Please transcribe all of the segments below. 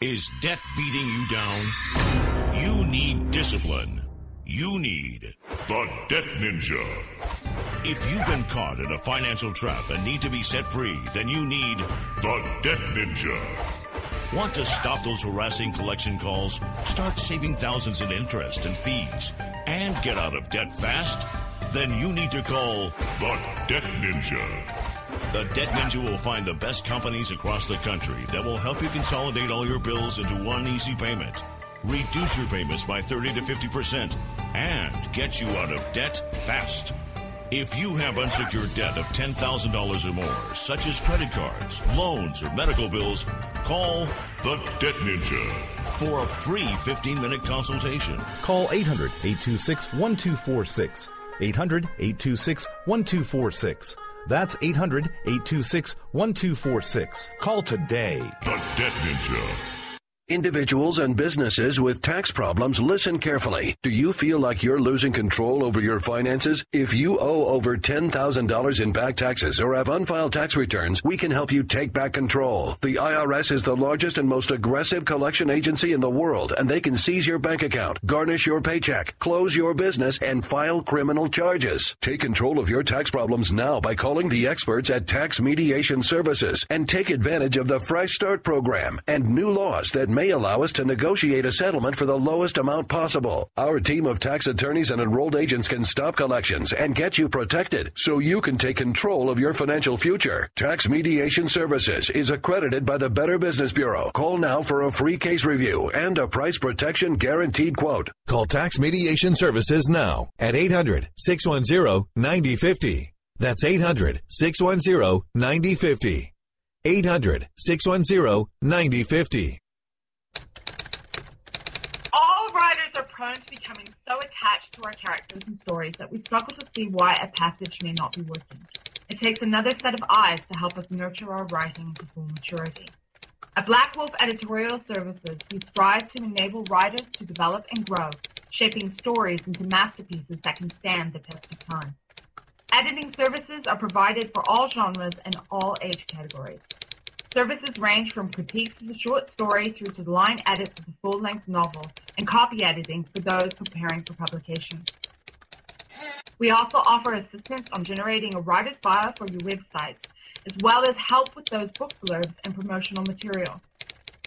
Is debt beating you down? You need discipline. You need the Debt Ninja. If you've been caught in a financial trap and need to be set free, then you need the Debt Ninja. Want to stop those harassing collection calls, start saving thousands in interest and fees, and get out of debt fast? Then you need to call the Debt Ninja. The Debt Ninja will find the best companies across the country that will help you consolidate all your bills into one easy payment, reduce your payments by 30 to 50%, and get you out of debt fast. If you have unsecured debt of $10,000 or more, such as credit cards, loans, or medical bills, call the Debt Ninja for a free 15-minute consultation. Call 800-826-1246. 800-826-1246. That's 800-826-1246. Call today. The Debt Ninja. Individuals and businesses with tax problems, listen carefully. Do you feel like you're losing control over your finances? If you owe over $10,000 in back taxes or have unfiled tax returns, we can help you take back control. The IRS is the largest and most aggressive collection agency in the world, and they can seize your bank account, garnish your paycheck, close your business, and file criminal charges. Take control of your tax problems now by calling the experts at Tax Mediation Services and take advantage of the Fresh Start program and new laws that may allow us to negotiate a settlement for the lowest amount possible. Our team of tax attorneys and enrolled agents can stop collections and get you protected so you can take control of your financial future. Tax Mediation Services is accredited by the Better Business Bureau. Call now for a free case review and a price protection guaranteed quote. Call Tax Mediation Services now at 800-610-9050. That's 800-610-9050. 800-610-9050. Writers are prone to becoming so attached to our characters and stories that we struggle to see why a passage may not be working. It takes another set of eyes to help us nurture our writing to full maturity. At Black Wolf Editorial Services, we strive to enable writers to develop and grow, shaping stories into masterpieces that can stand the test of time. Editing services are provided for all genres and all age categories. Services range from critiques of the short story through to the line edits of the full-length novel and copy editing for those preparing for publication. We also offer assistance on generating a writer's bio for your websites, as well as help with those book blurbs and promotional material.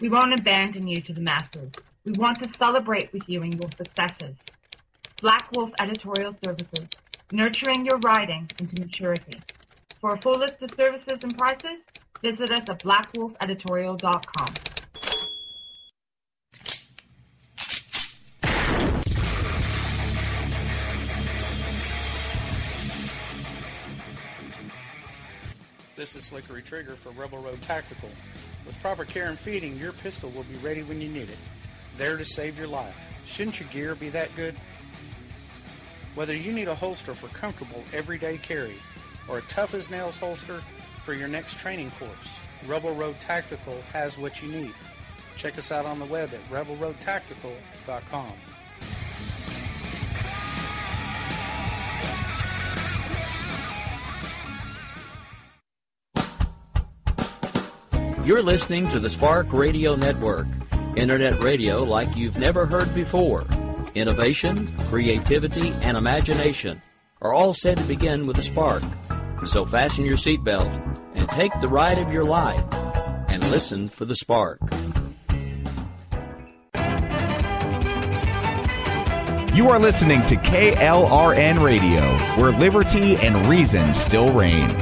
We won't abandon you to the masses. We want to celebrate with you in your successes. Black Wolf Editorial Services, nurturing your writing into maturity. For a full list of services and prices, visit us at blackwolfeditorial.com. This is Slickery Trigger for Rebel Road Tactical. With proper care and feeding, your pistol will be ready when you need it, there to save your life. Shouldn't your gear be that good? Whether you need a holster for comfortable everyday carry or a tough-as-nails holster for your next training course, Rebel Road Tactical has what you need. Check us out on the web at rebelroadtactical.com. You're listening to the Spark Radio Network, internet radio like you've never heard before. Innovation, creativity, and imagination are all said to begin with a spark. So fasten your seatbelt and take the ride of your life and listen for the spark. You are listening to KLRN Radio, where liberty and reason still reign.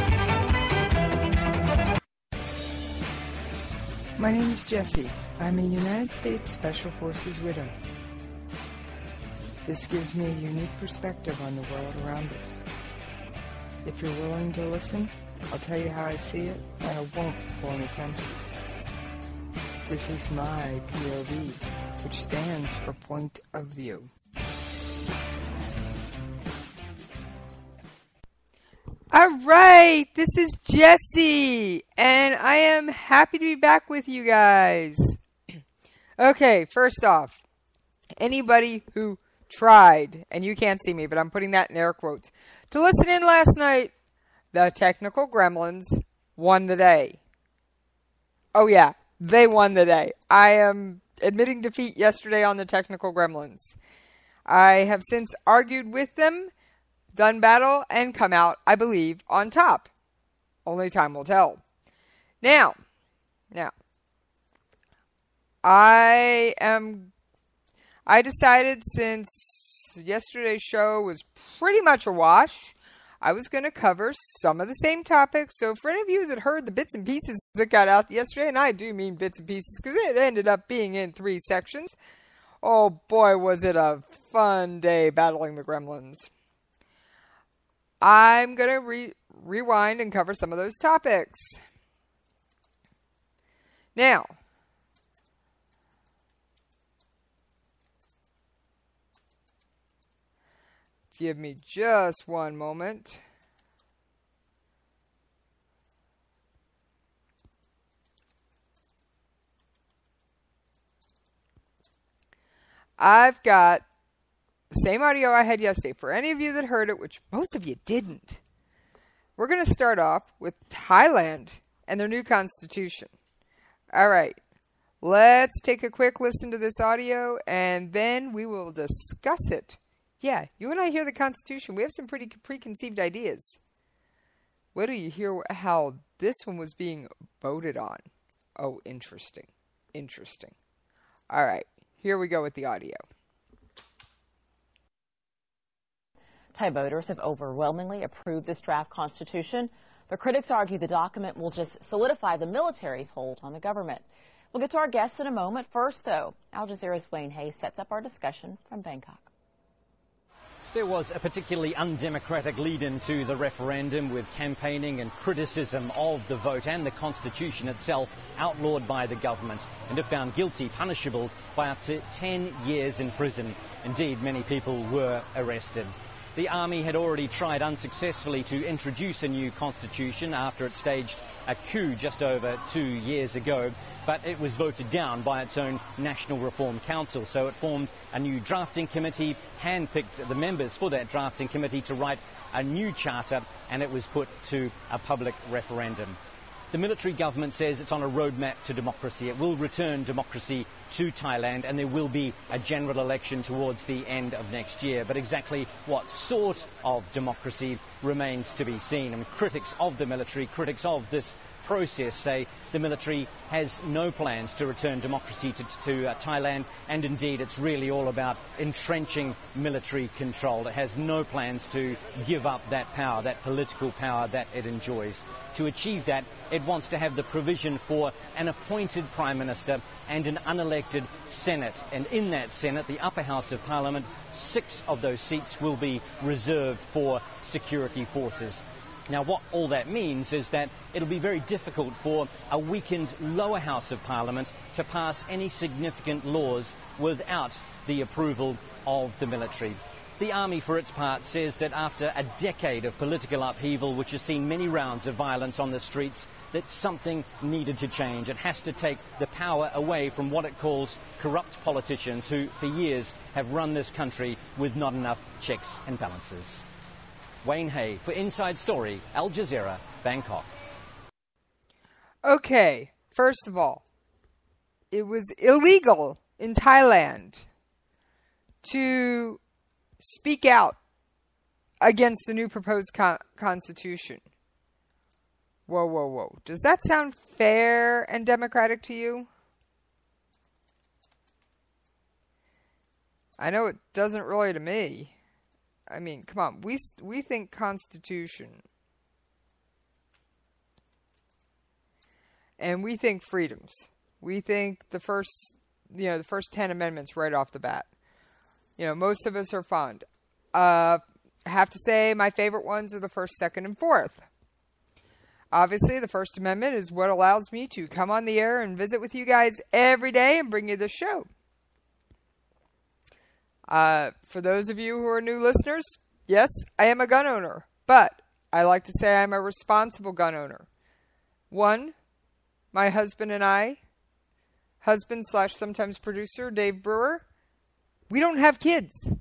My name is Jessie. I'm a United States Special Forces widow. This gives me a unique perspective on the world around us. If you're willing to listen, I'll tell you how I see it, and I won't pull any punches. This is my POV, which stands for Point of View. All right, this is Jessie, and I am happy to be back with you guys. Okay, first off, anybody who tried, and you can't see me, but I'm putting that in air quotes, to listen in last night, the technical gremlins won the day. Oh yeah, they won the day. I am admitting defeat yesterday on the technical gremlins. I have since argued with them, done battle, and come out, I believe, on top. Only time will tell. Now, I decided, since yesterday's show was pretty much a wash, I was going to cover some of the same topics. So for any of you that heard the bits and pieces that got out yesterday, and I do mean bits and pieces because it ended up being in 3 sections, oh boy, was it a fun day battling the gremlins. I'm going to rewind and cover some of those topics. Now, give me just one moment. I've got the same audio I had yesterday. For any of you that heard it, which most of you didn't, we're going to start off with Thailand and their new constitution. All right, let's take a quick listen to this audio, and then we will discuss it. Yeah, you and I hear the Constitution. We have some pretty preconceived ideas. Wait till you hear how this one was being voted on. Oh, interesting. Interesting. All right, here we go with the audio. Thai voters have overwhelmingly approved this draft constitution. The critics argue the document will just solidify the military's hold on the government. We'll get to our guests in a moment. First, though, Al Jazeera's Wayne Hayes sets up our discussion from Bangkok. There was a particularly undemocratic lead-in to the referendum, with campaigning and criticism of the vote and the constitution itself outlawed by the government, and if found guilty, punishable by up to 10 years in prison. Indeed, many people were arrested. The army had already tried unsuccessfully to introduce a new constitution after it staged a coup just over 2 years ago, but it was voted down by its own National Reform Council. So it formed a new drafting committee, handpicked the members for that drafting committee to write a new charter, and it was put to a public referendum. The military government says it's on a roadmap to democracy. It will return democracy to Thailand, and there will be a general election towards the end of next year. But exactly what sort of democracy remains to be seen. And critics of the military, critics of this process, say the military has no plans to return democracy to Thailand, and indeed it's really all about entrenching military control. It has no plans to give up that power, that political power that it enjoys. To achieve that, it wants to have the provision for an appointed Prime Minister and an unelected Senate. And in that Senate, the upper house of Parliament, 6 of those seats will be reserved for security forces. Now, what all that means is that it'll be very difficult for a weakened lower house of Parliament to pass any significant laws without the approval of the military. The army, for its part, says that after a decade of political upheaval, which has seen many rounds of violence on the streets, that something needed to change. It has to take the power away from what it calls corrupt politicians who, for years, have run this country with not enough checks and balances. Wayne Hay for Inside Story, Al Jazeera, Bangkok. Okay, first of all, it was illegal in Thailand to speak out against the new proposed constitution. Whoa, whoa, whoa. Does that sound fair and democratic to you? I know it doesn't really to me. I mean, come on. We think Constitution. And we think freedoms. We think the first 10 amendments right off the bat. Most of us are fond. I have to say my favorite ones are the first, second, and fourth. Obviously, the First Amendment is what allows me to come on the air and visit with you guys every day and bring you this show. For those of you who are new listeners, yes, I am a gun owner, but I like to say I'm a responsible gun owner. 1, my husband and I, husband/sometimes producer Dave Brewer, we don't have kids.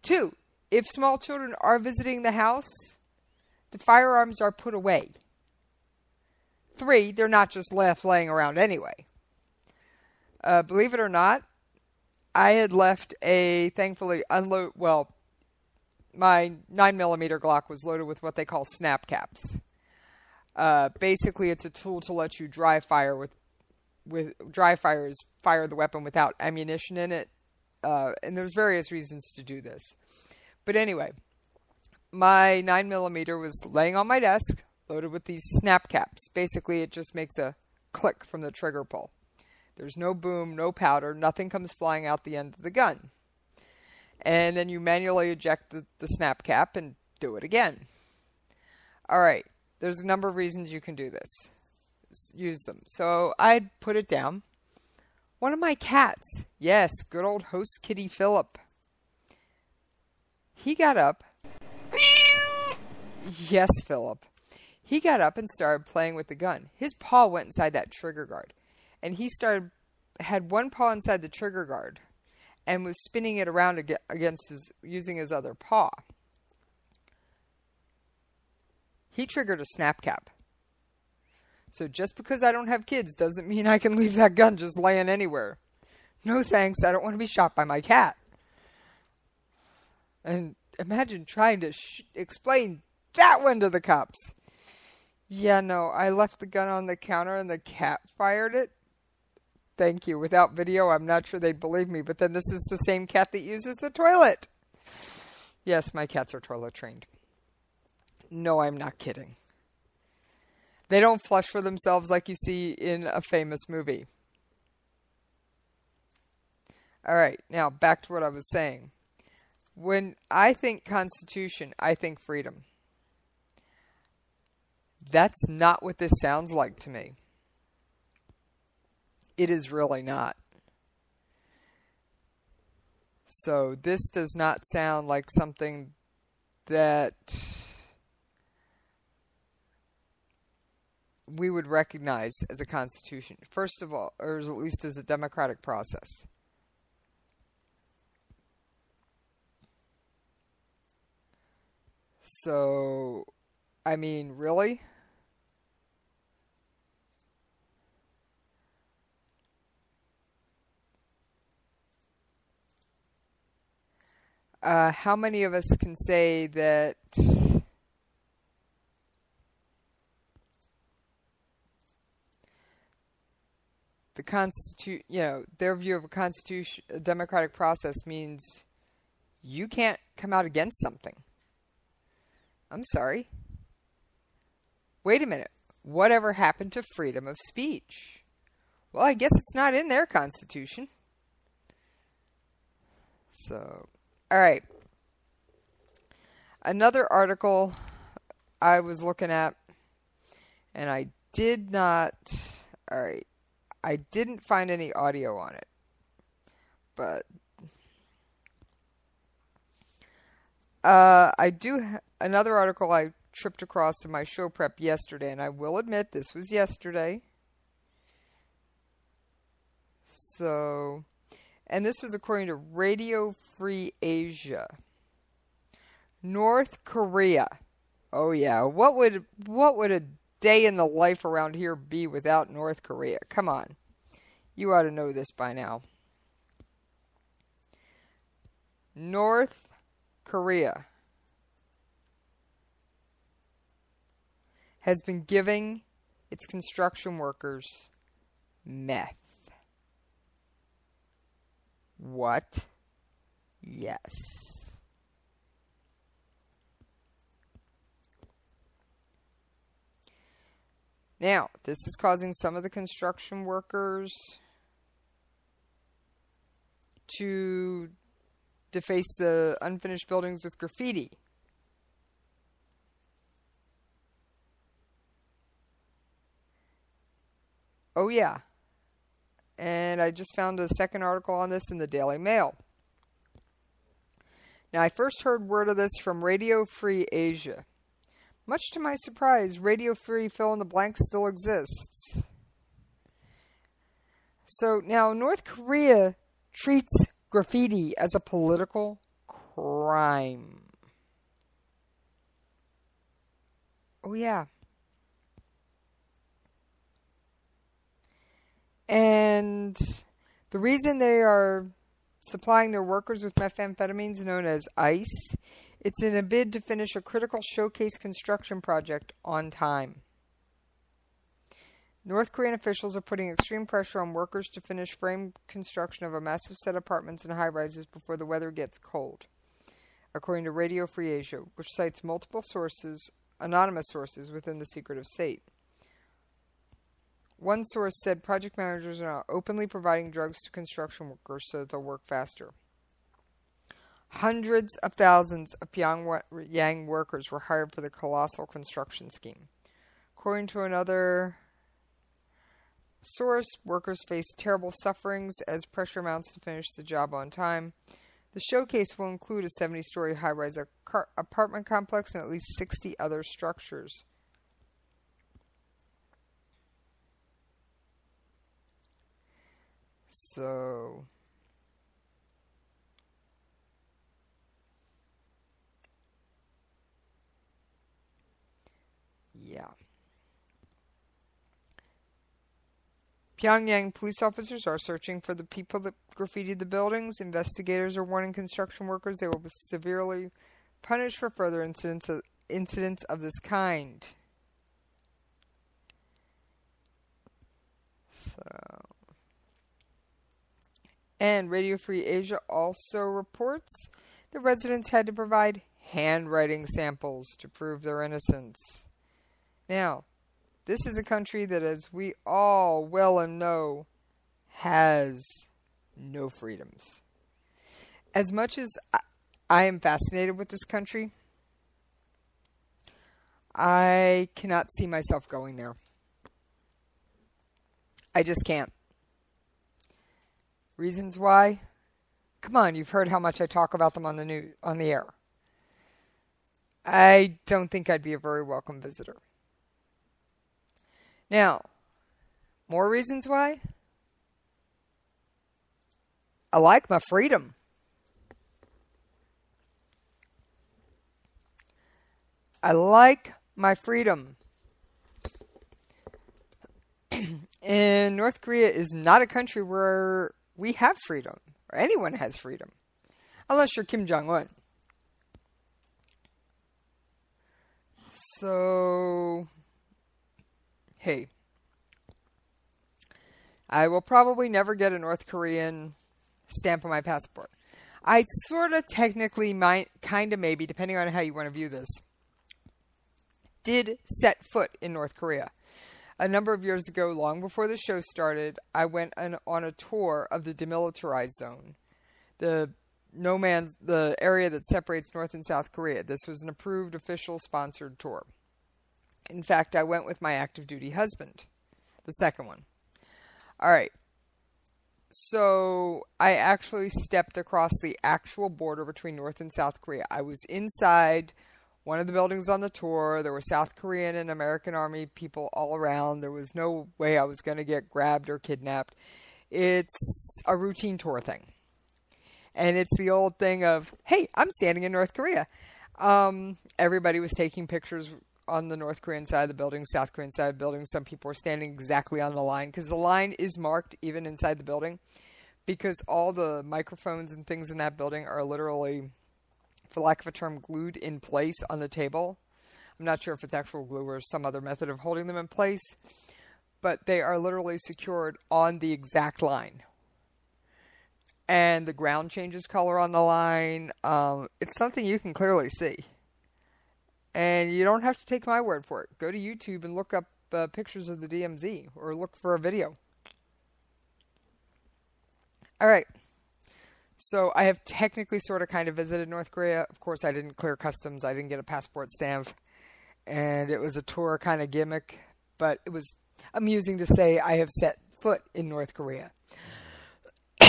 2, if small children are visiting the house, the firearms are put away. 3, they're not just left laying around anyway. Believe it or not, I had left thankfully, my 9mm Glock was loaded with what they call snap caps. Basically, it's a tool to let you dry fire dry fire the weapon without ammunition in it. And there's various reasons to do this. But anyway, my 9mm was laying on my desk, loaded with these snap caps. Basically, it just makes a click from the trigger pull. There's no boom, no powder, nothing comes flying out the end of the gun. And then you manually eject the snap cap and do it again. All right, there's a number of reasons you can do this. Use them. So I'd put it down. One of my cats, yes, good old host kitty Philip, he got up. Yes, Philip. He got up and started playing with the gun. His paw went inside that trigger guard. And he had one paw inside the trigger guard and was spinning it around using his other paw. He triggered a snap cap. So just because I don't have kids doesn't mean I can leave that gun just laying anywhere. No thanks, I don't want to be shot by my cat. And imagine trying to explain that one to the cops. Yeah, no, I left the gun on the counter and the cat fired it. Thank you. Without video, I'm not sure they'd believe me, but then this is the same cat that uses the toilet. Yes, my cats are toilet trained. No, I'm not kidding. They don't flush for themselves like you see in a famous movie. All right, now back to what I was saying. When I think Constitution, I think freedom. That's not what this sounds like to me. It is really not. So this does not sound like something that we would recognize as a constitution. First of all, or at least as a democratic process. So, I mean, really? How many of us can say that their view of a democratic process means you can't come out against something? I'm sorry. Wait a minute. Whatever happened to freedom of speech? Well, I guess it's not in their constitution. So, all right. Another article I was looking at, and I did not, I didn't find any audio on it, but I do another article I tripped across in my show prep yesterday, and I will admit this was yesterday. So, and this was according to Radio Free Asia. North Korea. Oh yeah, what would a day in the life around here be without North Korea? Come on. You ought to know this by now. North Korea has been giving its construction workers meth. What? Yes. Now, this is causing some of the construction workers to deface the unfinished buildings with graffiti. Oh, yeah. And I just found a second article on this in the Daily Mail. Now, I first heard word of this from Radio Free Asia. Much to my surprise, Radio Free Fill in the Blank still exists. So now North Korea treats graffiti as a political crime. Oh yeah. And the reason they are supplying their workers with methamphetamines known as ICE, it's in a bid to finish a critical showcase construction project on time. North Korean officials are putting extreme pressure on workers to finish frame construction of a massive set of apartments and high-rises before the weather gets cold, according to Radio Free Asia, which cites multiple sources, anonymous sources within the secretive state. One source said project managers are now openly providing drugs to construction workers so that they'll work faster. Hundreds of thousands of Pyongyang workers were hired for the colossal construction scheme. According to another source, workers face terrible sufferings as pressure mounts to finish the job on time. The showcase will include a 70-story high-rise apartment complex and at least 60 other structures. So, yeah. Pyongyang police officers are searching for the people that graffitied the buildings. Investigators are warning construction workers they will be severely punished for further incidents of this kind. So, and Radio Free Asia also reports the residents had to provide handwriting samples to prove their innocence. Now, this is a country that, as we all well and know, has no freedoms. As much as I am fascinated with this country, I cannot see myself going there. I just can't. Reasons why? Come on, you've heard how much I talk about them on the air. I don't think I'd be a very welcome visitor. Now, more reasons why? I like my freedom. I like my freedom. And North Korea is not a country where we have freedom, or anyone has freedom, unless you're Kim Jong-un. So, hey, I will probably never get a North Korean stamp on my passport. I sort of technically might, kind of maybe, depending on how you want to view this, did set foot in North Korea. A number of years ago, long before the show started, I went on a tour of the demilitarized zone, the area that separates North and South Korea. This was an approved, official, sponsored tour. In fact, I went with my active duty husband, the second one. All right. So I actually stepped across the actual border between North and South Korea. I was inside one of the buildings on the tour. There were South Korean and American Army people all around. There was no way I was going to get grabbed or kidnapped. It's a routine tour thing. And it's the old thing of, hey, I'm standing in North Korea. Everybody was taking pictures on the North Korean side of the building, South Korean side of the building. Some people were standing exactly on the line because the line is marked even inside the building because all the microphones and things in that building are literally, for lack of a term, glued in place on the table. I'm not sure if it's actual glue or some other method of holding them in place, but they are literally secured on the exact line. And the ground changes color on the line. It's something you can clearly see. And you don't have to take my word for it. Go to YouTube and look up pictures of the DMZ or look for a video. All right. So I have technically sort of kind of visited North Korea. Of course, I didn't clear customs. I didn't get a passport stamp. And it was a tour kind of gimmick. But it was amusing to say I have set foot in North Korea.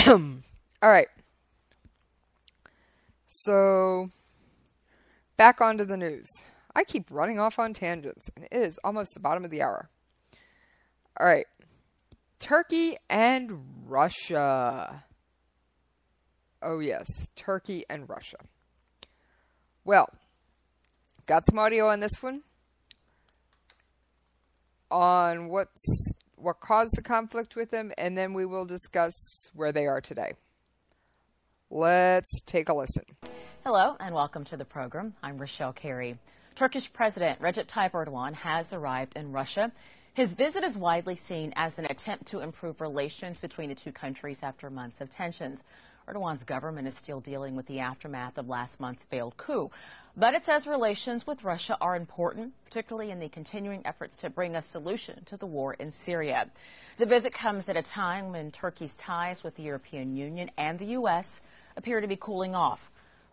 All right. So, back onto the news. I keep running off on tangents, and it is almost the bottom of the hour. All right. Turkey and Russia. Oh, yes. Turkey and Russia. Well, got some audio on this one. On what's what caused the conflict with them, and then we will discuss where they are today. Let's take a listen. Hello and welcome to the program. I'm Rochelle Carey. Turkish President Recep Tayyip Erdogan has arrived in Russia. His visit is widely seen as an attempt to improve relations between the two countries after months of tensions. Erdogan's government is still dealing with the aftermath of last month's failed coup. But it says relations with Russia are important, particularly in the continuing efforts to bring a solution to the war in Syria. The visit comes at a time when Turkey's ties with the European Union and the U.S. appear to be cooling off.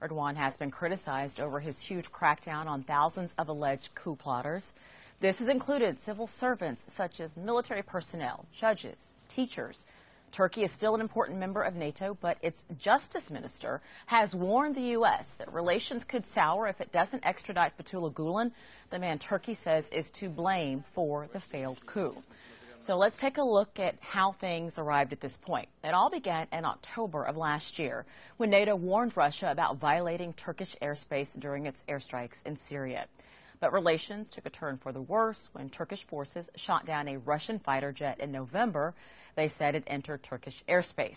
Erdogan has been criticized over his huge crackdown on thousands of alleged coup plotters. This has included civil servants such as military personnel, judges, teachers. Turkey is still an important member of NATO, but its justice minister has warned the U.S. that relations could sour if it doesn't extradite Fethullah Gulen, the man Turkey says is to blame for the failed coup. So let's take a look at how things arrived at this point. It all began in October of last year when NATO warned Russia about violating Turkish airspace during its airstrikes in Syria. But relations took a turn for the worse when Turkish forces shot down a Russian fighter jet in November. They said it entered Turkish airspace.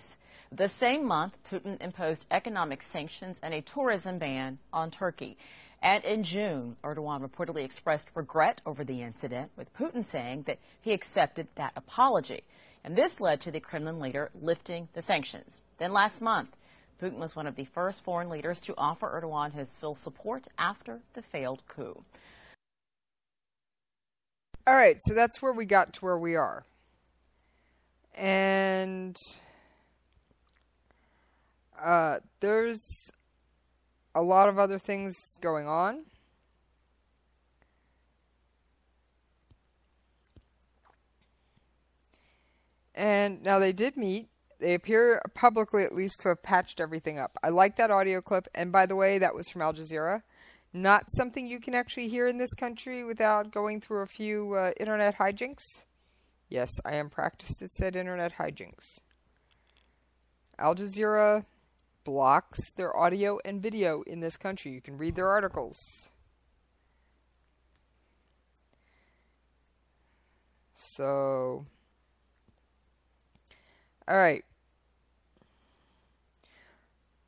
The same month, Putin imposed economic sanctions and a tourism ban on Turkey. And in June, Erdogan reportedly expressed regret over the incident, with Putin saying that he accepted that apology. And this led to the Kremlin leader lifting the sanctions. Then last month, Putin was one of the first foreign leaders to offer Erdogan his full support after the failed coup. All right, so that's where we got to where we are. And there's a lot of other things going on. And now they did meet. They appear publicly at least to have patched everything up. I like that audio clip. And by the way, that was from Al Jazeera. Not something you can actually hear in this country without going through a few internet hijinks. Yes, I am practiced at said internet hijinks. Al Jazeera blocks their audio and video in this country. You can read their articles. So, all right.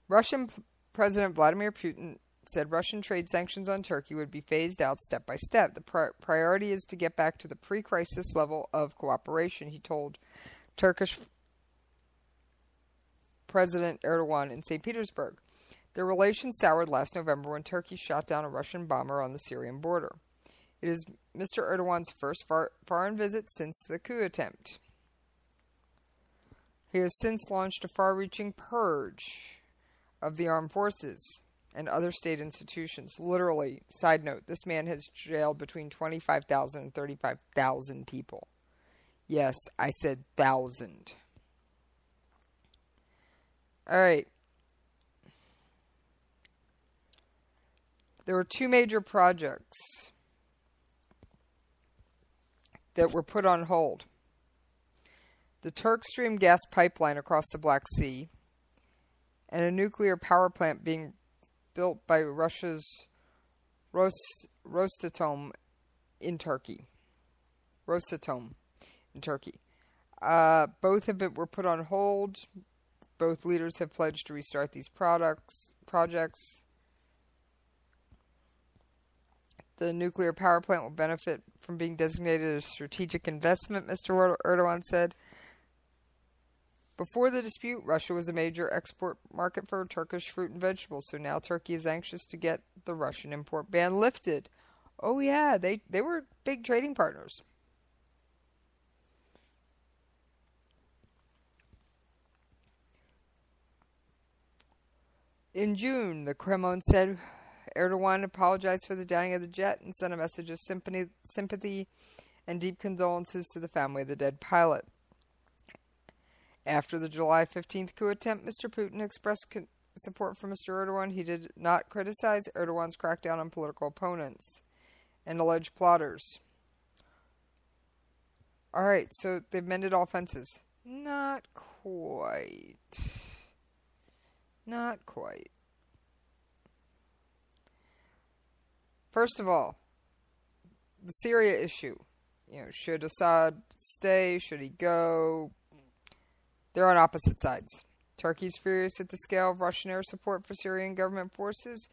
Russian President Vladimir Putin said Russian trade sanctions on Turkey would be phased out step by step. The priority is to get back to the pre-crisis level of cooperation, he told Turkish President Erdogan in St. Petersburg. Their relations soured last November when Turkey shot down a Russian bomber on the Syrian border. It is Mr. Erdogan's first foreign visit since the coup attempt. He has since launched a far-reaching purge of the armed forces and other state institutions. Literally, side note, this man has jailed between 25,000 and 35,000 people. Yes, I said 1,000. All right. There were two major projects that were put on hold. The Turk Stream gas pipeline across the Black Sea and a nuclear power plant being built by Russia's Rosatom in Turkey. Rosatom in Turkey. Both were put on hold. Both leaders have pledged to restart these projects. The nuclear power plant will benefit from being designated a strategic investment, Mr. Erdogan said. Before the dispute, Russia was a major export market for Turkish fruit and vegetables, so now Turkey is anxious to get the Russian import ban lifted. Oh yeah, they were big trading partners. In June, the Kremlin said Erdogan apologized for the downing of the jet and sent a message of sympathy and deep condolences to the family of the dead pilot. After the July 15th coup attempt, Mr. Putin expressed support for Mr. Erdogan. He did not criticize Erdogan's crackdown on political opponents and alleged plotters. All right, so they've mended all fences. Not quite. Not quite. First of all, the Syria issue. should Assad stay? Should he go? They're on opposite sides. Turkey's furious at the scale of Russian air support for Syrian government forces,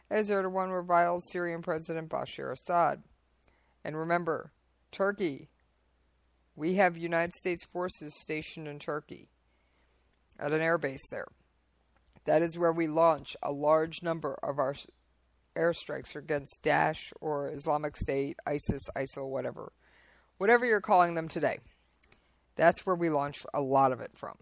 as Erdogan reviles Syrian President Bashar Assad. And remember, Turkey, we have United States forces stationed in Turkey at an airbase there. That is where we launch a large number of our airstrikes against Daesh or Islamic State, ISIS, ISIL, whatever. Whatever you're calling them today. That's where we launch a lot of it from.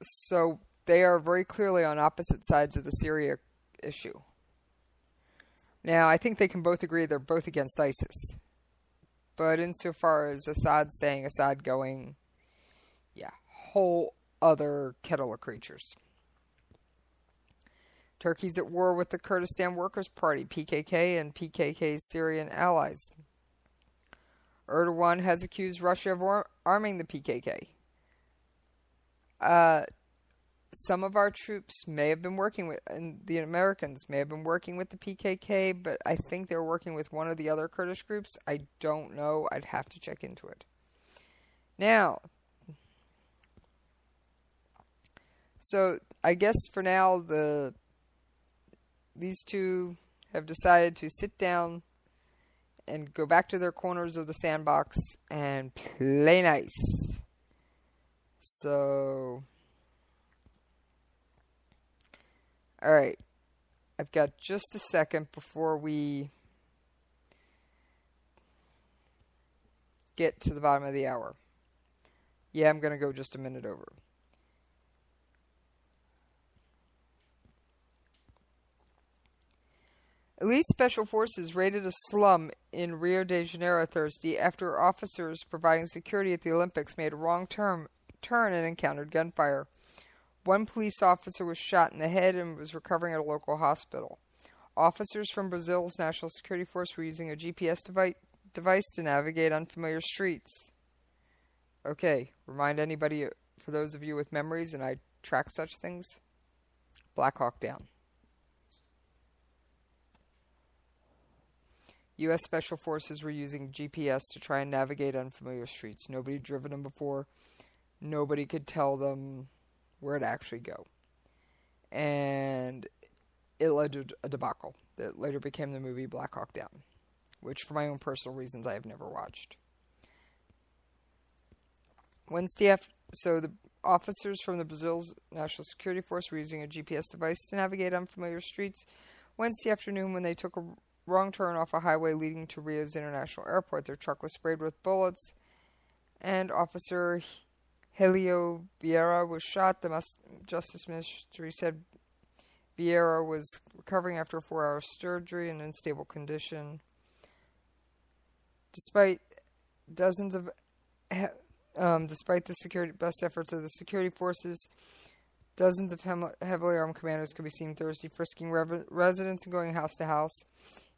So they are very clearly on opposite sides of the Syria issue. Now, I think they can both agree they're both against ISIS. But insofar as Assad staying, Assad going, whole other kettle of creatures. Turkey's at war with the Kurdistan Workers' Party, PKK, and PKK's Syrian allies. Erdogan has accused Russia of arming the PKK. Some of our troops may have been working with, and the Americans may have been working with the PKK, but I think they're working with one of the other Kurdish groups. I don't know. I'd have to check into it. Now, so I guess for now, these two have decided to sit down and go back to their corners of the sandbox and play nice. So, alright, I've got just a second before we get to the bottom of the hour. Yeah, I'm going to go just a minute over. Elite Special Forces raided a slum in Rio de Janeiro Thursday after officers providing security at the Olympics made a wrong turn and encountered gunfire. One police officer was shot in the head and was recovering at a local hospital. Officers from Brazil's National Security Force were using a GPS device to navigate unfamiliar streets. Okay, remind anybody, for those of you with memories, and I track such things, Black Hawk Down. U.S. Special Forces were using GPS to try and navigate unfamiliar streets. Nobody had driven them before. Nobody could tell them where to actually go. And it led to a debacle that later became the movie Black Hawk Down, which for my own personal reasons I have never watched. So the officers from the Brazil's National Security Force were using a GPS device to navigate unfamiliar streets Wednesday afternoon when they took a wrong turn off a highway leading to Rio's International Airport. Their truck was sprayed with bullets, and Officer Helio Vieira was shot. The Justice Ministry said Vieira was recovering after a 4-hour surgery in unstable condition. Despite the best efforts of the security forces, dozens of heavily armed commandos could be seen Thursday frisking residents and going house to house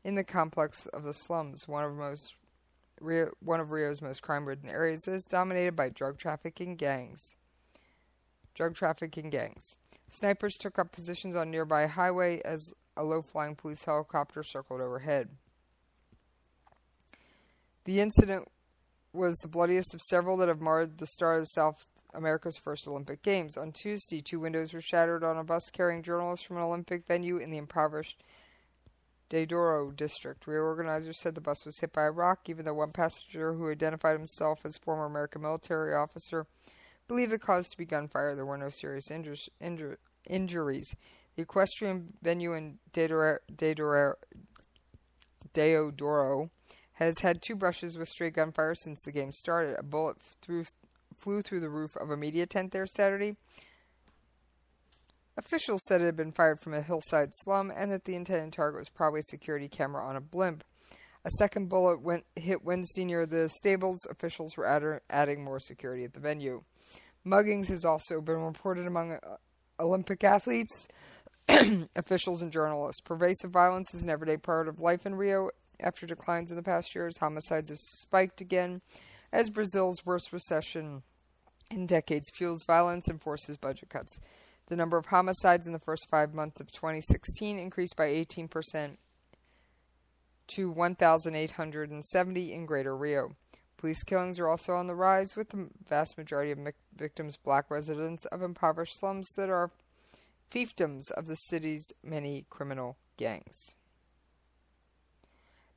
in the complex of the slums, one of Rio's most crime-ridden areas that is dominated by drug trafficking gangs. Snipers took up positions on nearby highway as a low-flying police helicopter circled overhead. The incident was the bloodiest of several that have marred the start of South America's first Olympic Games. On Tuesday, 2 windows were shattered on a bus carrying journalists from an Olympic venue in the impoverished Deodoro district. Rio organizers said the bus was hit by a rock, even though one passenger who identified himself as former American military officer believed the cause to be gunfire. There were no serious injuries. The equestrian venue in Deodoro has had 2 brushes with stray gunfire since the game started. A bullet flew through the roof of a media tent there Saturday. Officials said it had been fired from a hillside slum and that the intended target was probably a security camera on a blimp. A second bullet hit Wednesday near the stables. Officials were adding more security at the venue. Muggings has also been reported among Olympic athletes, officials, and journalists. Pervasive violence is an everyday part of life in Rio. After declines in the past years, homicides have spiked again as Brazil's worst recession in decades fuels violence and forces budget cuts. The number of homicides in the first 5 months of 2016 increased by 18% to 1,870 in Greater Rio. Police killings are also on the rise, with the vast majority of victims black residents of impoverished slums that are fiefdoms of the city's many criminal gangs.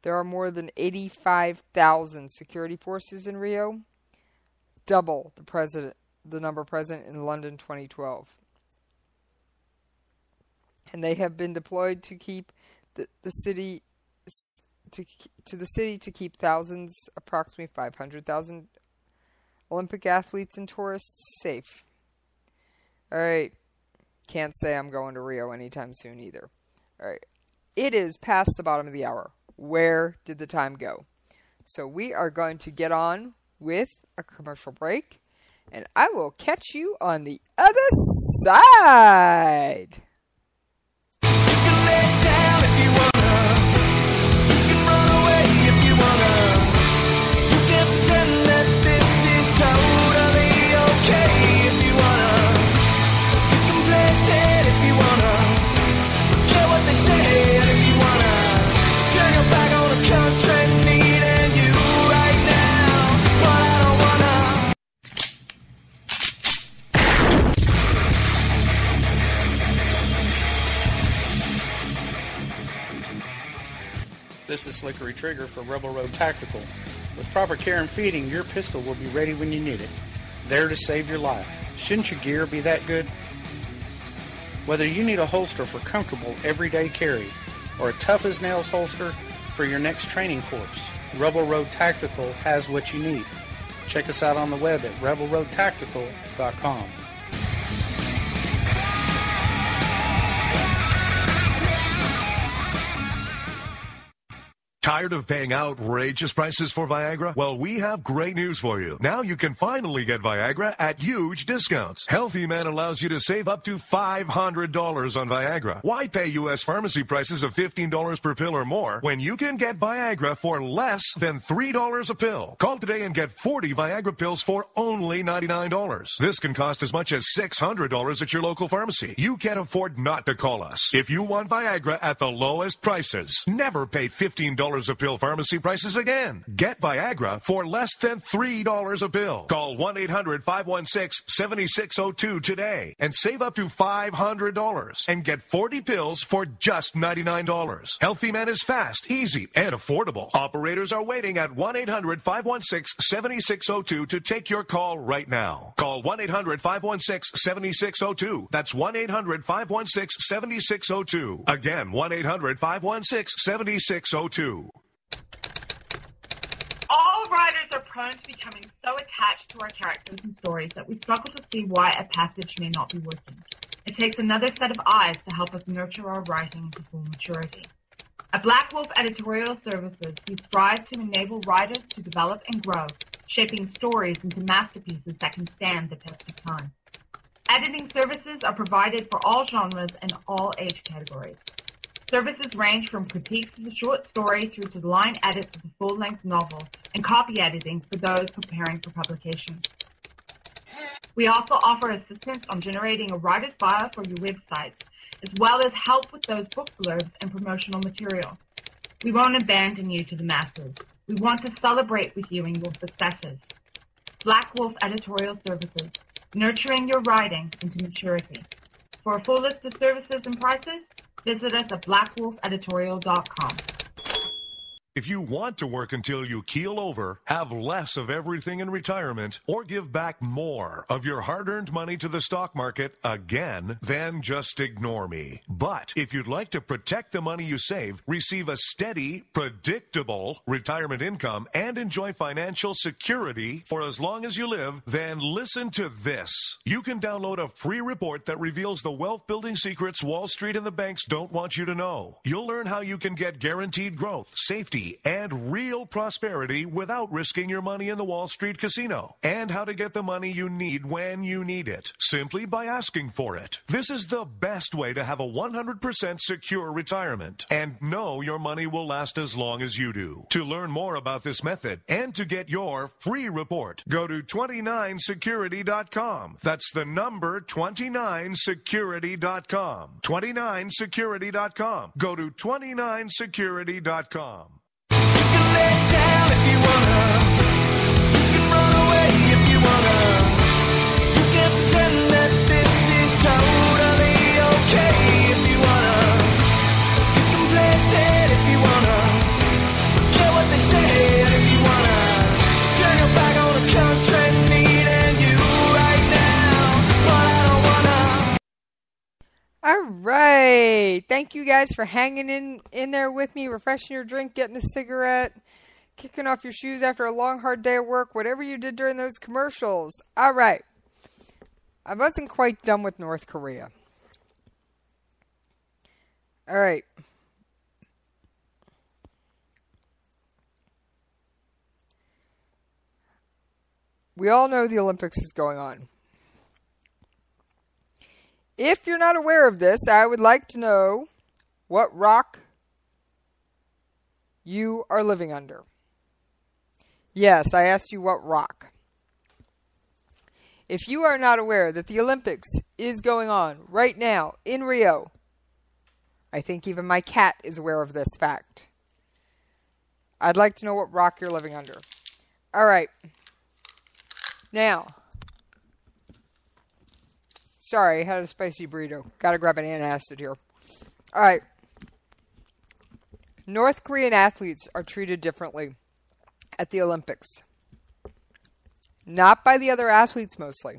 There are more than 85,000 security forces in Rio, double the number present in London 2012. And they have been deployed to keep the city to keep thousands, approximately 500,000 Olympic athletes and tourists safe. All right. Can't say I'm going to Rio anytime soon either. All right. It is past the bottom of the hour. Where did the time go? So we are going to get on with a commercial break, and I will catch you on the other side. This is Slickery Trigger for Rebel Road Tactical. With proper care and feeding, your pistol will be ready when you need it, there to save your life. Shouldn't your gear be that good? Whether you need a holster for comfortable everyday carry or a tough-as-nails holster for your next training course, Rebel Road Tactical has what you need. Check us out on the web at rebelroadtactical.com. Tired of paying outrageous prices for Viagra? Well, we have great news for you. Now you can finally get Viagra at huge discounts. Healthy Man allows you to save up to $500 on Viagra. Why pay U.S. pharmacy prices of $15 per pill or more when you can get Viagra for less than $3 a pill? Call today and get 40 Viagra pills for only $99. This can cost as much as $600 at your local pharmacy. You can't afford not to call us. If you want Viagra at the lowest prices, never pay $15 a pill pharmacy prices again. Get Viagra for less than $3 a pill. Call 1-800-516-7602 today and save up to $500 and get 40 pills for just $99. Healthy Man is fast, easy, and affordable. Operators are waiting at 1-800-516-7602 to take your call right now. Call 1-800-516-7602. That's 1-800-516-7602. Again, 1-800-516-7602. All writers are prone to becoming so attached to our characters and stories that we struggle to see why a passage may not be working. It takes another set of eyes to help us nurture our writing to full maturity. At Black Wolf Editorial Services, we strive to enable writers to develop and grow, shaping stories into masterpieces that can stand the test of time. Editing services are provided for all genres and all age categories. Services range from critiques of the short story through to the line edits of the full-length novel and copy editing for those preparing for publication. We also offer assistance on generating a writer's bio for your website, as well as help with those book blurbs and promotional material. We won't abandon you to the masses. We want to celebrate with you in your successes. Black Wolf Editorial Services, nurturing your writing into maturity. For a full list of services and prices, visit us at blackwolfeditorial.com. If you want to work until you keel over, have less of everything in retirement, or give back more of your hard-earned money to the stock market again, then just ignore me. But if you'd like to protect the money you save, receive a steady, predictable retirement income, and enjoy financial security for as long as you live, then listen to this. You can download a free report that reveals the wealth-building secrets Wall Street and the banks don't want you to know. You'll learn how you can get guaranteed growth, safety, easy and real prosperity without risking your money in the Wall Street casino, and how to get the money you need when you need it, simply by asking for it. This is the best way to have a 100% secure retirement and know your money will last as long as you do. To learn more about this method and to get your free report, go to 29security.com. That's the number 29security.com. 29security.com. Go to 29security.com. You can lay down if you wanna. You can run away if you wanna. You can pretend that this is totally okay if you wanna. You can play dead if you wanna. Forget what they say if you wanna. Turn your back on the country needing you right now, but I don't wanna. All right. Thank you guys for hanging in there with me, refreshing your drink, getting a cigarette, kicking off your shoes after a long, hard day of work, whatever you did during those commercials. All right. I wasn't quite done with North Korea. All right. We all know the Olympics is going on. If you're not aware of this, I would like to know what rock you are living under. Yes, I asked you what rock. If you are not aware that the Olympics is going on right now in Rio, I think even my cat is aware of this fact. I'd like to know what rock you're living under. All right. Now, sorry, I had a spicy burrito. Gotta grab an antacid here. All right. North Korean athletes are treated differently at the Olympics. Not by the other athletes mostly.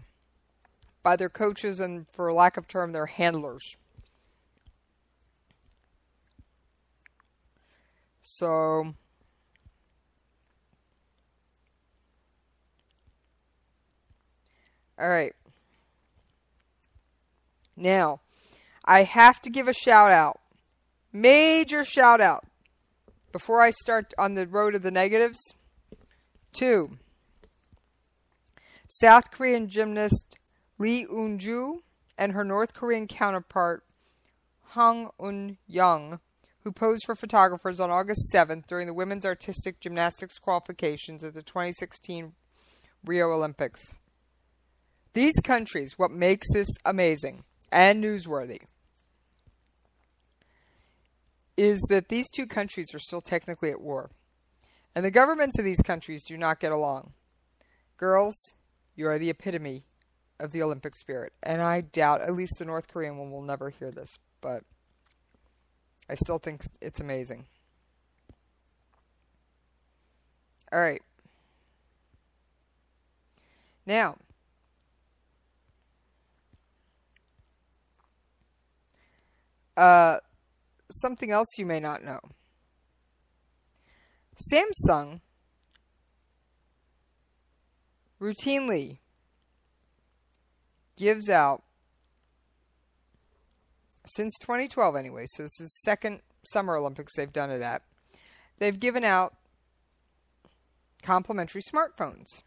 By their coaches and, for lack of term, their handlers. So, all right. Now, I have to give a shout out. Major shout out. Before I start on the road of the negatives. To South Korean gymnast Lee Eun-ju and her North Korean counterpart Hong Eun-young, who posed for photographers on August 7th during the women's artistic gymnastics qualifications at the 2016 Rio Olympics. These countries, what makes this amazing and newsworthy, is that these two countries are still technically at war. And the governments of these countries do not get along. Girls, you are the epitome of the Olympic spirit. And I doubt, at least the North Korean one will never hear this, but I still think it's amazing. All right. Now, something else you may not know. Samsung routinely gives out, since 2012 anyway, so this is the second Summer Olympics they've done it at, they've given out complimentary smartphones.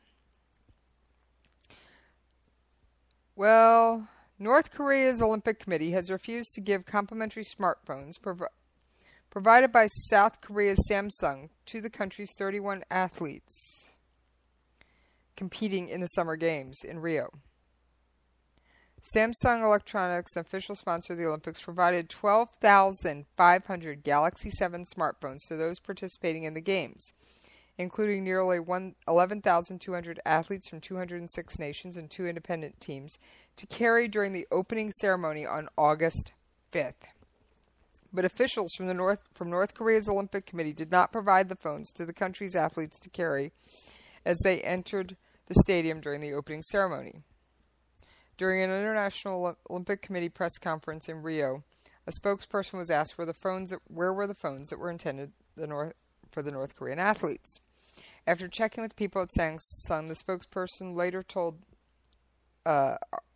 Well, North Korea's Olympic Committee has refused to give complimentary smartphones provided by South Korea's Samsung to the country's 31 athletes competing in the Summer Games in Rio. Samsung Electronics, an official sponsor of the Olympics, provided 12,500 Galaxy 7 smartphones to those participating in the Games, including nearly 11,200 athletes from 206 nations and 2 independent teams, to carry during the opening ceremony on August 5th. But officials from North Korea's Olympic Committee did not provide the phones to the country's athletes to carry as they entered the stadium during the opening ceremony. During an International Olympic Committee press conference in Rio, a spokesperson was asked where were the phones that were intended for the North Korean athletes. After checking with people at Samsung, the spokesperson later told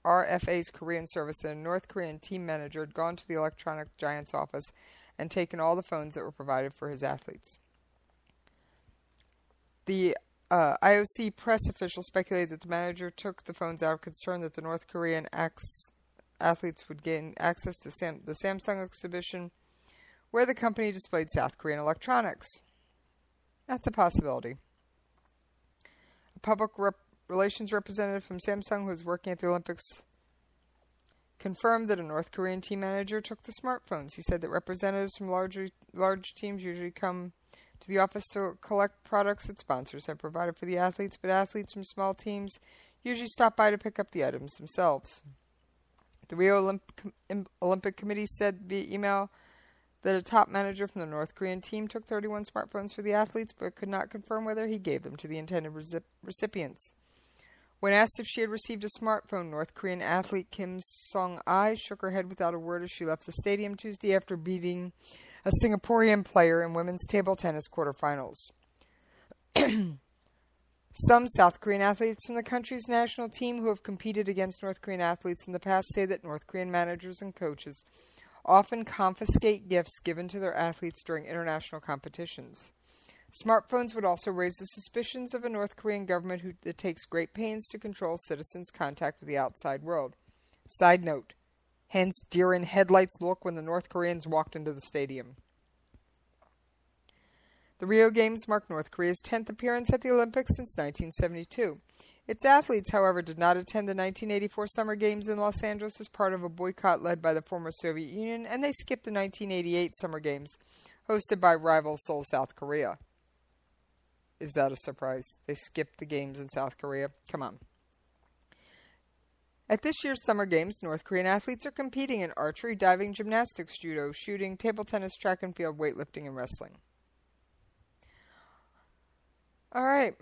RFA's Korean service that a North Korean team manager had gone to the electronic giant's office and taken all the phones that were provided for his athletes. The IOC press official speculated that the manager took the phones out of concern that the North Korean athletes would gain access to the Samsung exhibition, where the company displayed South Korean electronics. That's a possibility. A public relations representative from Samsung who was working at the Olympics confirmed that a North Korean team manager took the smartphones. He said that representatives from large teams usually come to the office to collect products that sponsors have provided for the athletes, but athletes from small teams usually stop by to pick up the items themselves. The Rio Olympic Committee said via email that a top manager from the North Korean team took 31 smartphones for the athletes, but could not confirm whether he gave them to the intended recipients. When asked if she had received a smartphone, North Korean athlete Kim Song-ai shook her head without a word as she left the stadium Tuesday after beating a Singaporean player in women's table tennis quarterfinals. Some South Korean athletes from the country's national team who have competed against North Korean athletes in the past say that North Korean managers and coaches often confiscate gifts given to their athletes during international competitions. Smartphones would also raise the suspicions of a North Korean government that takes great pains to control citizens' contact with the outside world. Side note, hence deer in headlights look when the North Koreans walked into the stadium. The Rio Games marked North Korea's 10th appearance at the Olympics since 1972. Its athletes, however, did not attend the 1984 Summer Games in Los Angeles as part of a boycott led by the former Soviet Union, and they skipped the 1988 Summer Games, hosted by rival Seoul, South Korea. Is that a surprise? They skipped the games in South Korea? Come on. At this year's Summer Games, North Korean athletes are competing in archery, diving, gymnastics, judo, shooting, table tennis, track and field, weightlifting, and wrestling. All right.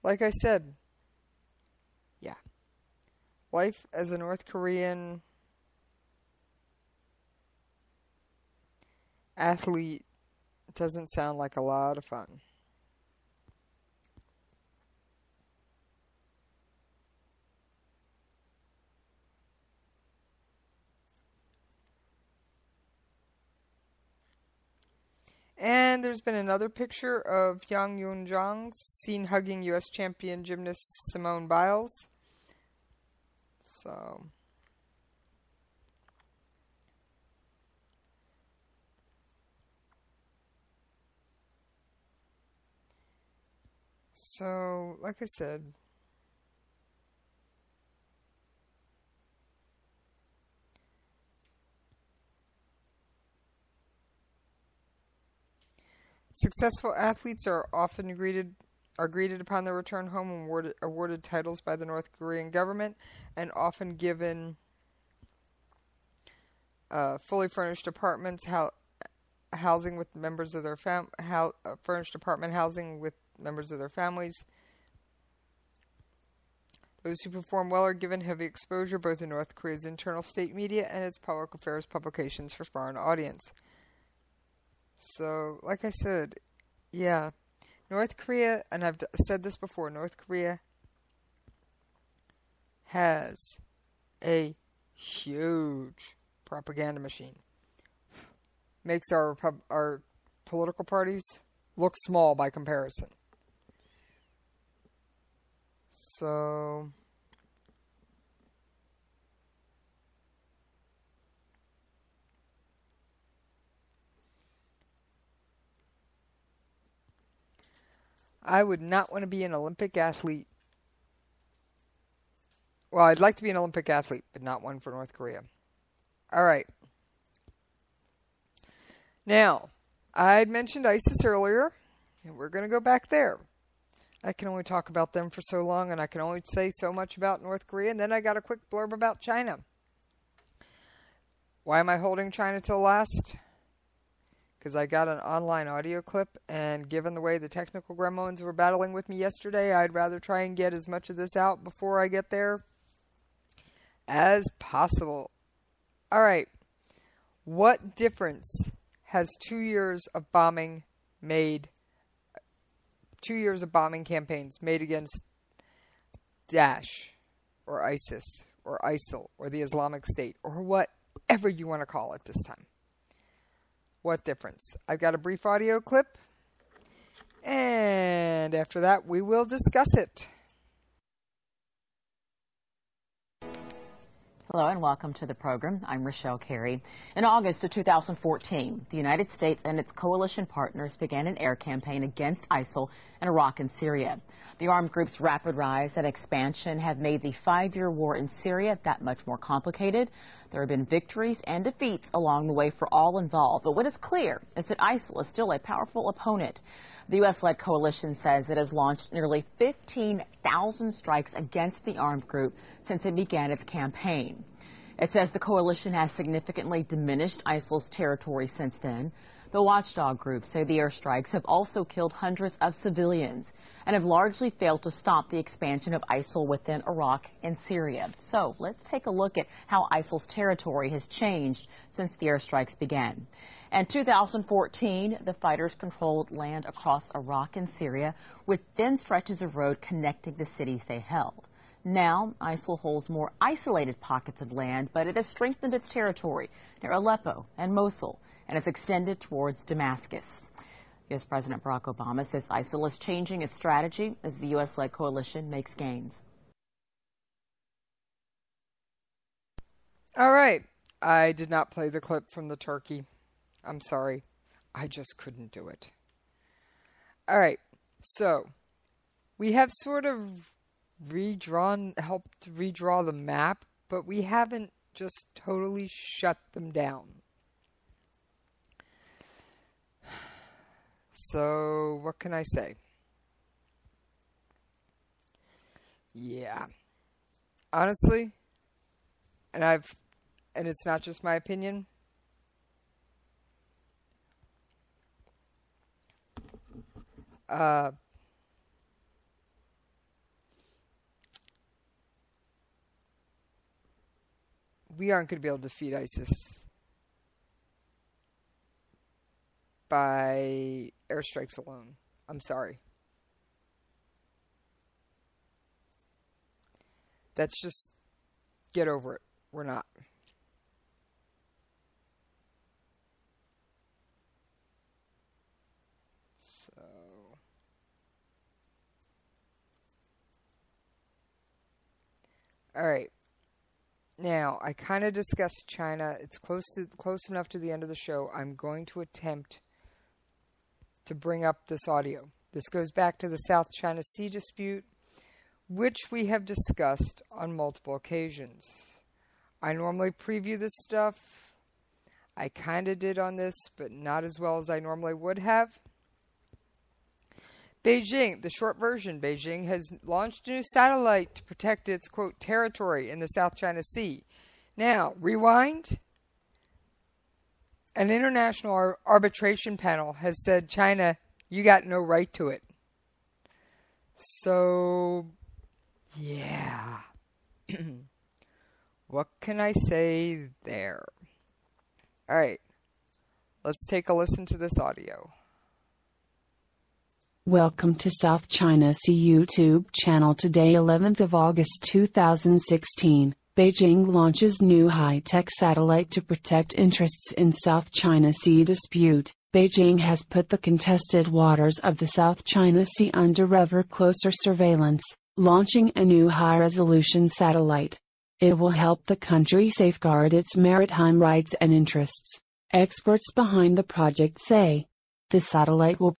Like I said, yeah. Life as a North Korean athlete doesn't sound like a lot of fun. And there's been another picture of Yang Yoon-jong seen hugging U.S. champion gymnast Simone Biles. So, like I said, successful athletes are often greeted upon their return home and awarded titles by the North Korean government, and often given fully furnished apartments, housing with members of their furnished apartment housing with members of their families. Those who perform well are given heavy exposure both in North Korea's internal state media and its public affairs publications for foreign audience. So, like I said, yeah, North Korea, and I've said this before, North Korea has a huge propaganda machine. Makes our political parties look small by comparison. So, I would not want to be an Olympic athlete. Well, I'd like to be an Olympic athlete, but not one for North Korea. All right. Now, I'd mentioned ISIS earlier, and we're going to go back there. I can only talk about them for so long, and I can only say so much about North Korea, and then I got a quick blurb about China. Why am I holding China till last? Because I got an online audio clip, and given the way the technical gremlins were battling with me yesterday, I'd rather try and get as much of this out before I get there as possible. All right. What difference has 2 years of bombing made? 2 years of bombing campaigns made against Daesh, or ISIS, or ISIL, or the Islamic State, or whatever you want to call it this time. What difference? I've got a brief audio clip, and after that, we will discuss it. Hello and welcome to the program. I'm Rochelle Carey. In August of 2014, the United States and its coalition partners began an air campaign against ISIL in Iraq and Syria. The armed group's rapid rise and expansion have made the 5-year war in Syria that much more complicated. There have been victories and defeats along the way for all involved, but what is clear is that ISIL is still a powerful opponent. The U.S.-led coalition says it has launched nearly 15,000 strikes against the armed group since it began its campaign. It says the coalition has significantly diminished ISIL's territory since then. The watchdog groups say the airstrikes have also killed hundreds of civilians and have largely failed to stop the expansion of ISIL within Iraq and Syria. So let's take a look at how ISIL's territory has changed since the airstrikes began. In 2014, the fighters controlled land across Iraq and Syria with thin stretches of road connecting the cities they held. Now, ISIL holds more isolated pockets of land, but it has strengthened its territory near Aleppo and Mosul, and it's extended towards Damascus. U.S. President Barack Obama says ISIL is changing its strategy as the U.S.-led coalition makes gains. All right. I did not play the clip from the turkey. I'm sorry. I just couldn't do it. All right. So, we have sort of helped redraw the map, but we haven't just totally shut them down. So, what can I say? Yeah. Honestly, and it's not just my opinion. We aren't going to be able to defeat ISIS by airstrikes alone. I'm sorry. That's just, get over it. We're not. So, all right. Now, I kind of discussed China. It's close enough to the end of the show. I'm going to attempt to bring up this audio. This goes back to the South China Sea dispute, which we have discussed on multiple occasions. I normally preview this stuff. I kind of did on this, but not as well as I normally would have. Beijing, the short version, Beijing has launched a new satellite to protect its, quote, territory in the South China Sea. Now, rewind. An international arbitration panel has said, China, you got no right to it. So, yeah. What can I say there? All right. Let's take a listen to this audio. Welcome to South China Sea YouTube channel. Today, 11th of August 2016, Beijing launches new high-tech satellite to protect interests in South China Sea dispute. Beijing has put the contested waters of the South China Sea under ever closer surveillance, launching a new high-resolution satellite. It will help the country safeguard its maritime rights and interests. Experts behind the project say the satellite will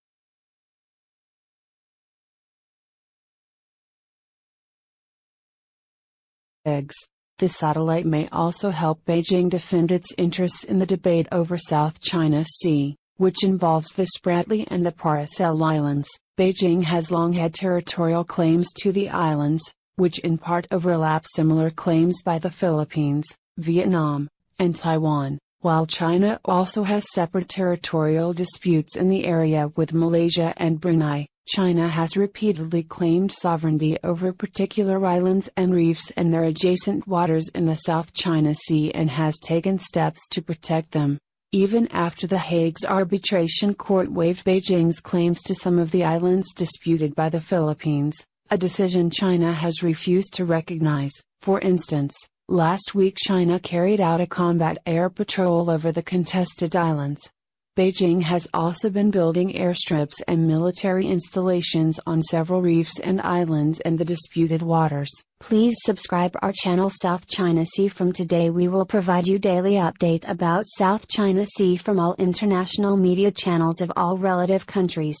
The satellite may also help Beijing defend its interests in the debate over South China Sea, which involves the Spratly and the Paracel Islands. Beijing has long had territorial claims to the islands, which in part overlap similar claims by the Philippines, Vietnam, and Taiwan, while China also has separate territorial disputes in the area with Malaysia and Brunei. China has repeatedly claimed sovereignty over particular islands and reefs and their adjacent waters in the South China Sea and has taken steps to protect them. Even after The Hague's arbitration court waived Beijing's claims to some of the islands disputed by the Philippines, a decision China has refused to recognize. For instance, last week China carried out a combat air patrol over the contested islands. Beijing has also been building airstrips and military installations on several reefs and islands in the disputed waters. Please subscribe our channel South China Sea. From today we will provide you daily update about South China Sea from all international media channels of all relative countries.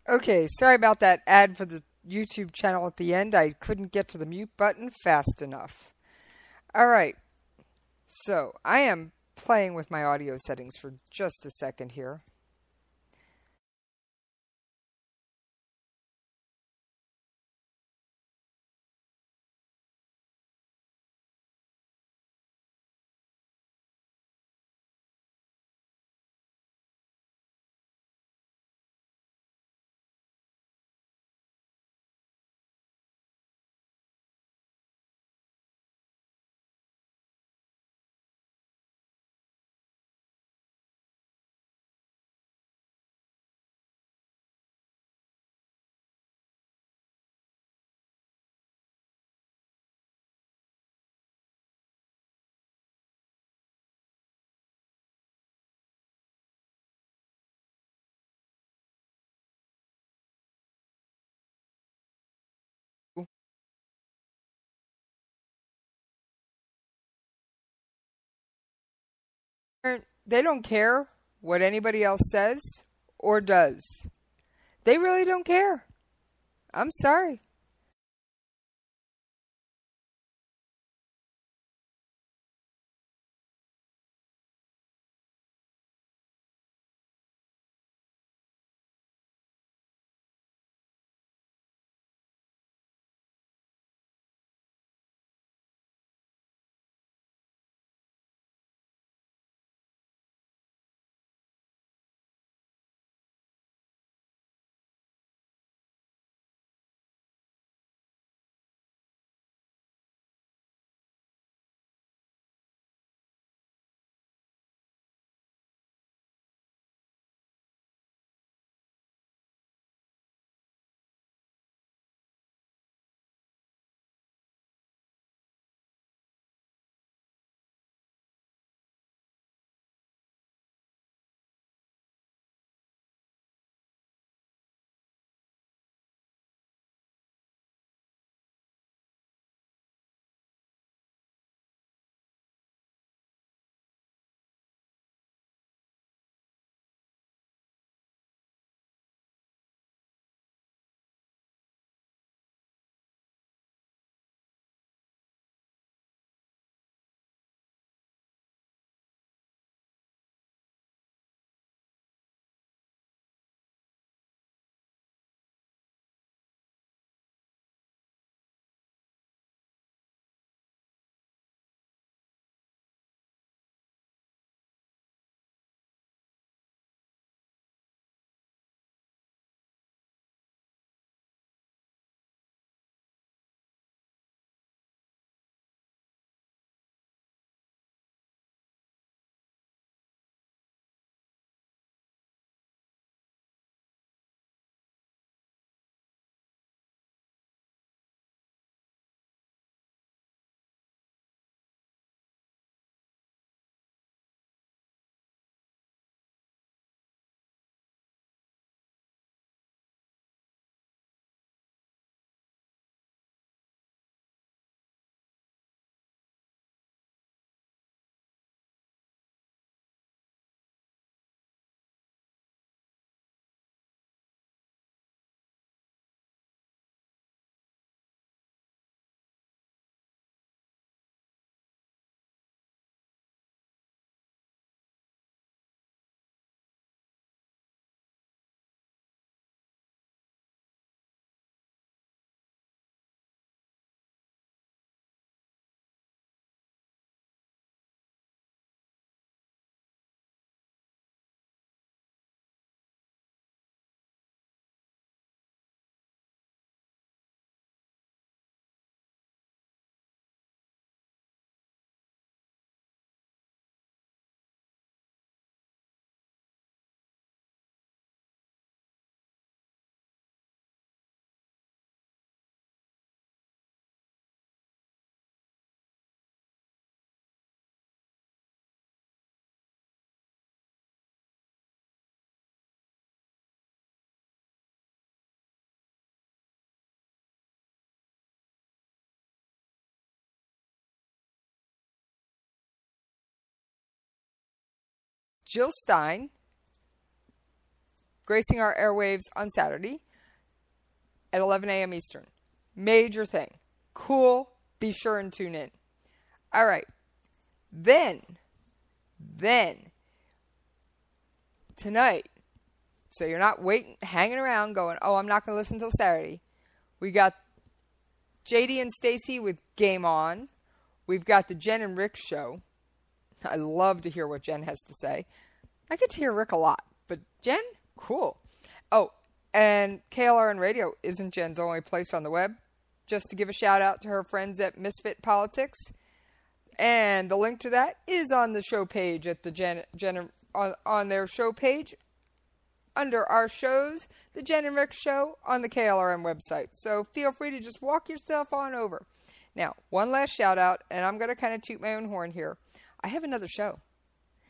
Okay, sorry about that ad for the YouTube channel at the end. I couldn't get to the mute button fast enough. Alright, so I am playing with my audio settings for just a second here. They don't care what anybody else says or does. They really don't care. I'm sorry. Jill Stein gracing our airwaves on Saturday at 11 a.m. Eastern. Major thing. Cool. Be sure and tune in. All right. Then, tonight, so you're not hanging around going, oh, I'm not going to listen till Saturday. We got JD and Stacy with Game On. We've got the Jen and Rick show. I love to hear what Jen has to say. I get to hear Rick a lot, but Jen, cool. Oh, and KLRNRadio isn't Jen's only place on the web. Just to give a shout out to her friends at Misfit Politics. And the link to that is on the show page at the on their show page under our shows, the Jen and Rick show on the KLRN website. So feel free to just walk yourself on over. Now, one last shout out, and I'm going to kind of toot my own horn here. I have another show.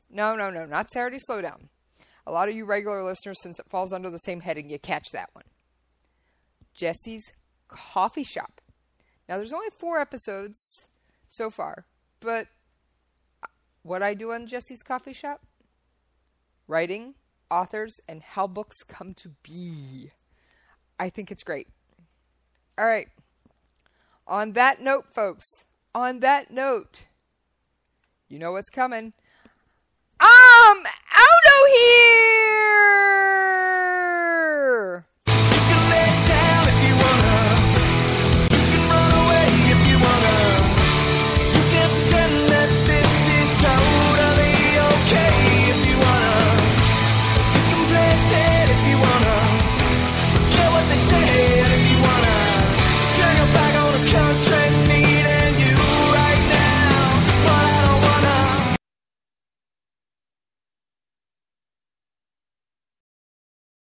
No, not Saturday Slowdown. A lot of you regular listeners, since it falls under the same heading, you catch that one. Jessie's Coffee Shop. Now, there's only 4 episodes so far, but what I do on Jessie's Coffee Shop? Writing, authors, and how books come to be. I think it's great. All right. On that note, folks, you know what's coming.